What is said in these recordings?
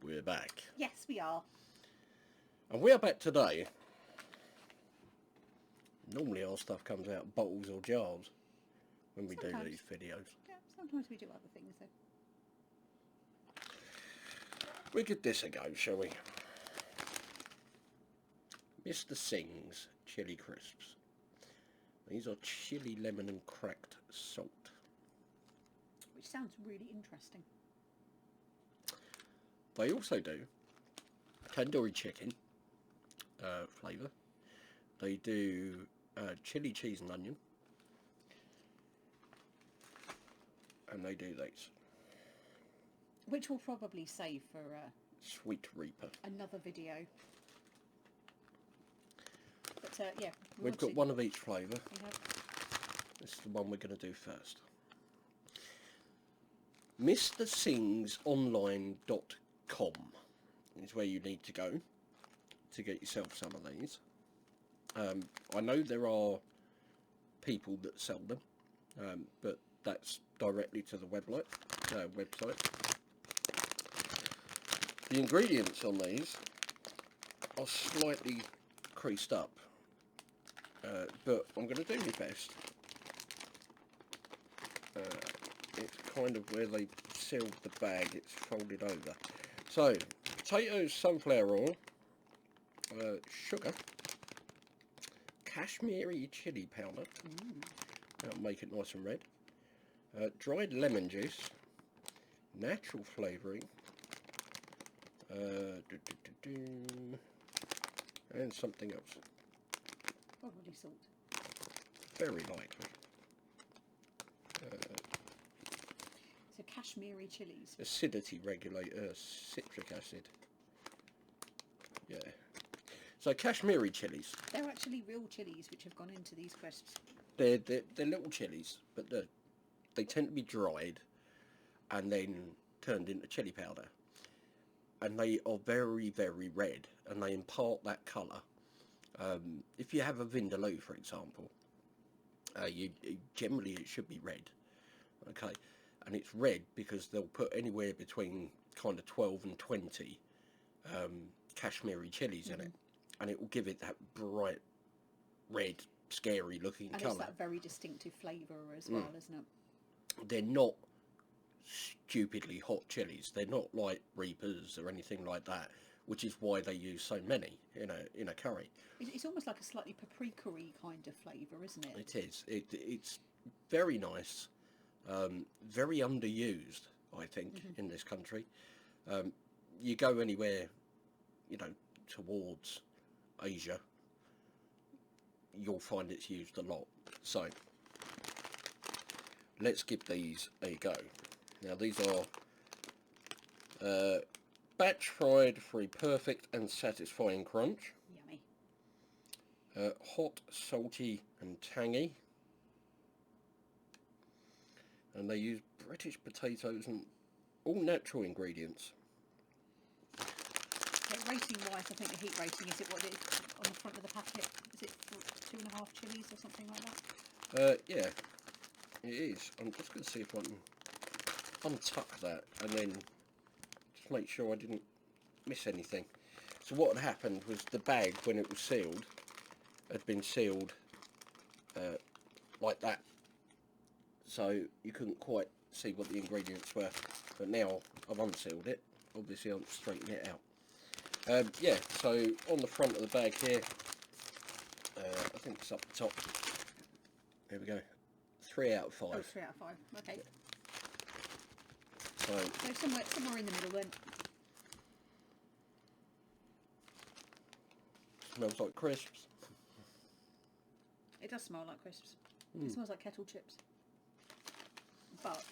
We're back. Yes, we are. And we are back today. Normally our stuff comes out of bottles or jars when we do these videos. Yeah, sometimes we do other things though. We'll give this a go, shall we? Mr. Singh's Chili Crisps. These are chili, lemon and cracked salt. Which sounds really interesting. They also do tandoori chicken flavour. They do chili, cheese and onion. And they do these. Which we'll probably save for Sweet Reaper. another video. But yeah. We've got one of each flavour. Yep. This is the one we're going to do first. MrSingsOnline.com is where you need to go to get yourself some of these. I know there are people that sell them, but that's directly to the website. The ingredients on these are slightly creased up, but I'm going to do my best. It's kind of where they sealed the bag, it's folded over. So, potatoes, sunflower oil, sugar, Kashmiri chili powder, that'll make it nice and red, dried lemon juice, natural flavouring, and something else. Probably salt. Very likely. So Kashmiri chilies. Acidity regulator, citric acid. Yeah. So Kashmiri chilies. They're actually real chilies which have gone into these crisps. They're little chilies, but they tend to be dried and then turned into chili powder. And they are very, very red, and they impart that colour. If you have a vindaloo, for example, generally it should be red. Okay, and it's red because they'll put anywhere between kind of 12 and 20 Kashmiri chilies in it, and it will give it that bright red, scary looking colour. And it's that very distinctive flavour as well, isn't it? They're not stupidly hot chilies. They're not like Reapers or anything like that, which is why they use so many in a curry. It's almost like a slightly paprika-y kind of flavour, isn't it? It is. It's very nice. Very underused, I think, in this country. You go anywhere, towards Asia, you'll find it's used a lot. So, let's give these a go. Now, these are batch fried for a perfect and satisfying crunch. Yummy. Hot, salty and tangy. And they use British potatoes and all natural ingredients. Rating wise, I think the heat rating, is it what it is on the front of the packet? Is it 2.5 chilies or something like that? Yeah, it is. I'm just going to see if I can untuck that and then just make sure I didn't miss anything. So what had happened was the bag, when it was sealed, had been sealed like that. So you couldn't quite see what the ingredients were. But now I've unsealed it. Obviously I'll straighten it out. Yeah, so on the front of the bag here, I think it's up the top. There we go. 3 out of 5. Oh, 3 out of 5. Okay. So somewhere in the middle then. Smells like crisps. It does smell like crisps. It smells like kettle chips. But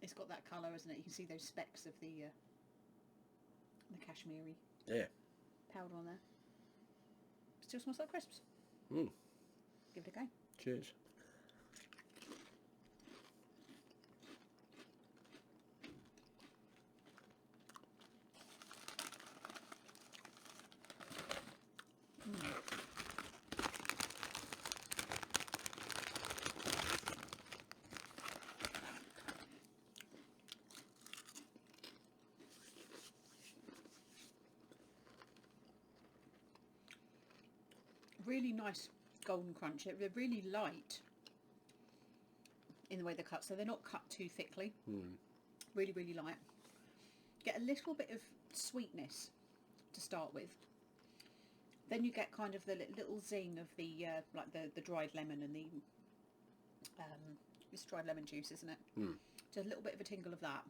it's got that colour, isn't it? You can see those specks of the Kashmiri powder on there. Still smells like crisps. Give it a go. Cheers. really nice golden crunch. They're really light in the way they're cut, so they're not cut too thickly. Really, really light. Get a little bit of sweetness to start with. Then you get kind of the little zing of the like the dried lemon and it's dried lemon juice, isn't it? Just a little bit of a tingle of that,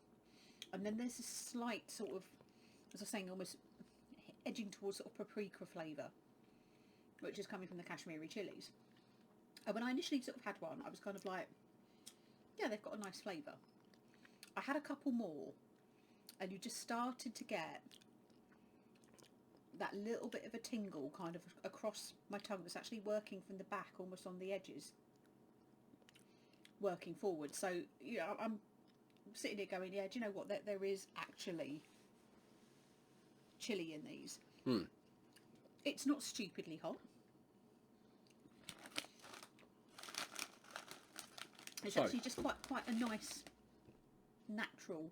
and then there's a slight sort of, as I was saying, almost edging towards sort of paprika flavour, which is coming from the Kashmiri chilies. And when I initially sort of had one, I was kind of like, yeah, they've got a nice flavour. I had a couple more, and you just started to get that little bit of a tingle kind of across my tongue that's actually working from the back, almost on the edges, working forward. So, you know, I'm sitting here going, yeah, do you know what, there is actually chili in these. It's not stupidly hot. It's actually just quite a nice, natural.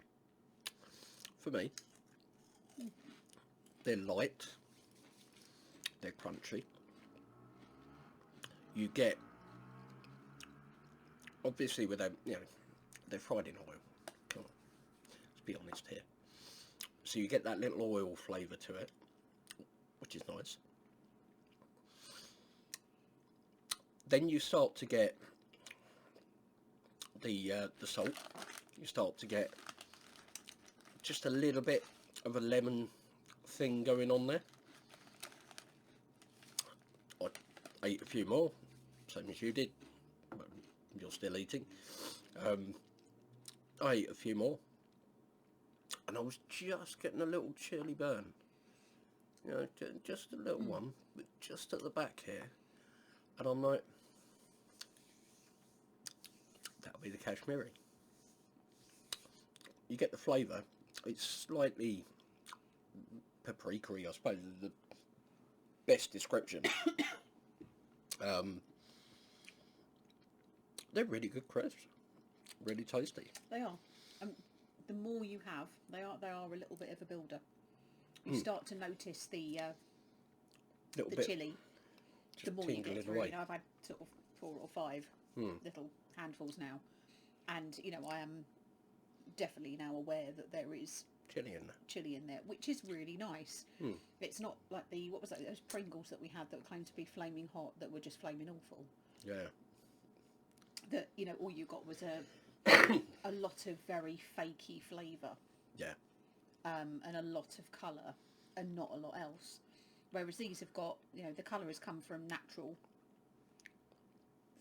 For me, they're light, they're crunchy. You get, obviously with them, you know, they're fried in oil. Come on, let's be honest here. So you get that little oil flavour to it, which is nice. Then you start to get the salt. You start to get just a little bit of a lemon thing going on there. I ate a few more, same as you did. Well, you're still eating. I ate a few more, and I was just getting a little chili burn. You know, just a little one, but just at the back here. And I'm like, that'll be the Kashmiri. You get the flavour. It's slightly paprika-y, I suppose, is the best description. They're really good crisps. Really tasty. They are. The more you have, they are a little bit of a builder. You start to notice the chilli. The more you get through, you know, I've had sort of 4 or 5 little handfuls now, and you know, I am definitely now aware that there is chilli in there, which is really nice. It's not like what was that, those Pringles that we had that claimed to be flaming hot that were just flaming awful. Yeah. That, you know, all you got was a lot of very fakey flavour. Yeah. And a lot of colour and not a lot else. Whereas these have got, you know, the colour has come from natural,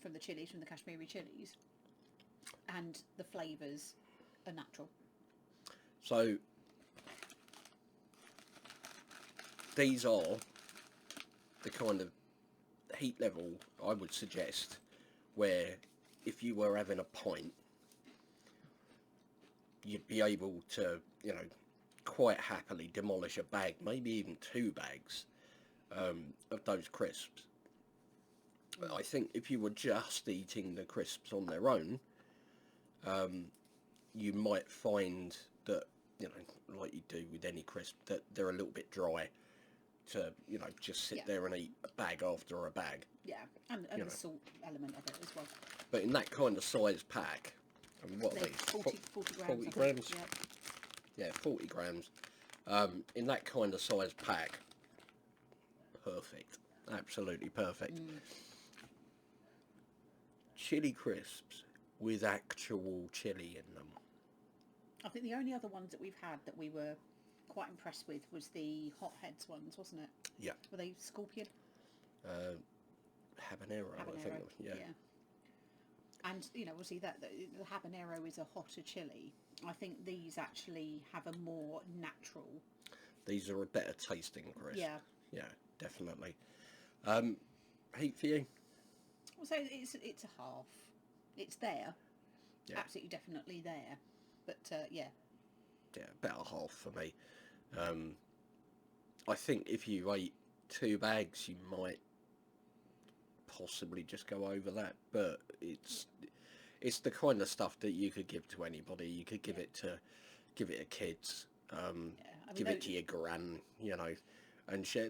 from the chilies, from the Kashmiri chilies, and the flavours are natural. So these are the kind of heat level I would suggest where if you were having a pint, you'd be able to, you know, quite happily demolish a bag, maybe even 2 bags of those crisps. I think if you were just eating the crisps on their own, you might find that, you know, like you do with any crisp, that they're a little bit dry to, you know, just sit there and eat a bag after a bag. Yeah, and the salt element of it as well. But in that kind of size pack, I mean, what are these? 40 grams. 40 grams? Yeah, 40 grams. In that kind of size pack, perfect. Absolutely perfect. Chili crisps with actual chili in them. I think the only other ones that we've had that we were quite impressed with was the hot heads ones, wasn't it? Yeah. Were they scorpion? Habanero, I think. Yeah. And, you know, obviously the habanero is a hotter chili. I think these actually have a more natural... These are a better tasting crisp. Yeah. Yeah, definitely. Heat for you? So it's a half. It's there. Yeah. Absolutely, definitely there. But, yeah. Yeah, about a half for me. I think if you ate 2 bags, you might possibly just go over that, but it's the kind of stuff that you could give to anybody. You could give it to kids, it to your gran, you know, and share.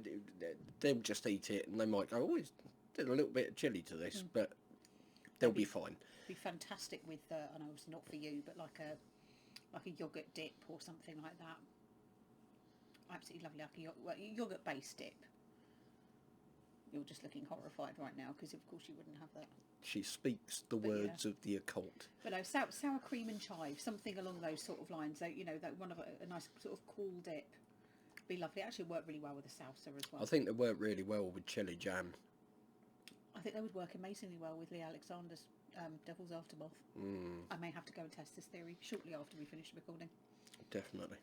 They'll just eat it, and they might go, "Oh, Did a little bit of chili to this, but they'll be fine. Be fantastic with, I know it's not for you, but like a yogurt dip or something like that. Absolutely lovely, like a yogurt based dip. You're just looking horrified right now because of course you wouldn't have that. She speaks the words of the occult. But no, sour cream and chive, something along those sort of lines. So, you know, that one of a nice sort of cool dip. Be lovely. It actually worked really well with the salsa as well. I think they work really well with chili jam. I think they would work amazingly well with Lee Alexander's Devil's Aftermath. I may have to go and test this theory shortly after we finish the recording. Definitely.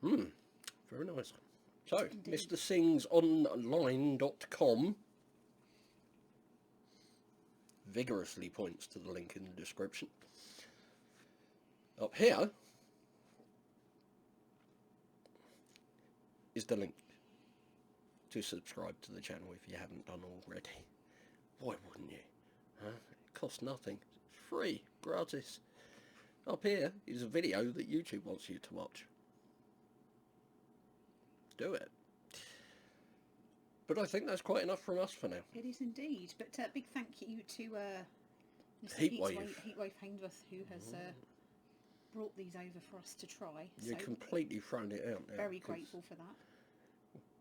Very nice. So, Indeed. Mr. Singh's online.com vigorously points to the link in the description. Up here is the link to subscribe to the channel if you haven't done already. Why wouldn't you? Huh? It costs nothing. It's free, gratis. Up here is a video that YouTube wants you to watch. Do it. But I think that's quite enough from us for now. It is indeed. But big thank you to Mr. Heatwave Hainsworth, who has brought these over for us to try. You're completely thrown it out now. Very grateful for that.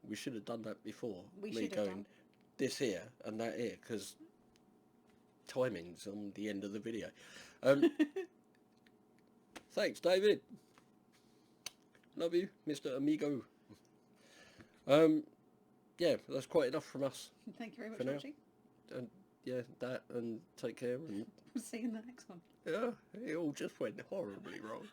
We should have done that before. We should have done. This here and that here, because timing's on the end of the video. Thanks, David. Love you, Mr. Amigo. Yeah, that's quite enough from us. Thank you very much for watching. And yeah, that, and take care. And we'll see you in the next one. Yeah, it all just went horribly wrong.